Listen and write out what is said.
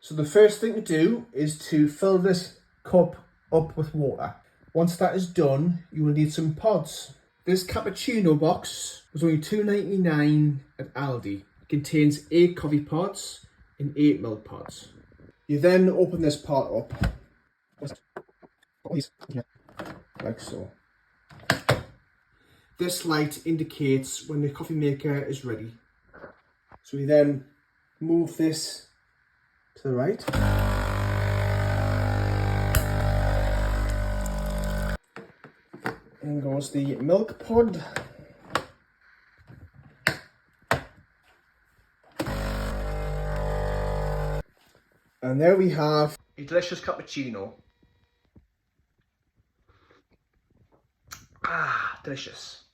So the first thing to do is to fill this cup up with water. Once that is done, you will need some pods. This cappuccino box was only $2.99 at Aldi. It contains 8 coffee pods and 8 milk pods. You then open this part up, like so. This light indicates when the coffee maker is ready. So we then move this to the right. In goes the milk pod. And there we have a delicious cappuccino. Ah, delicious.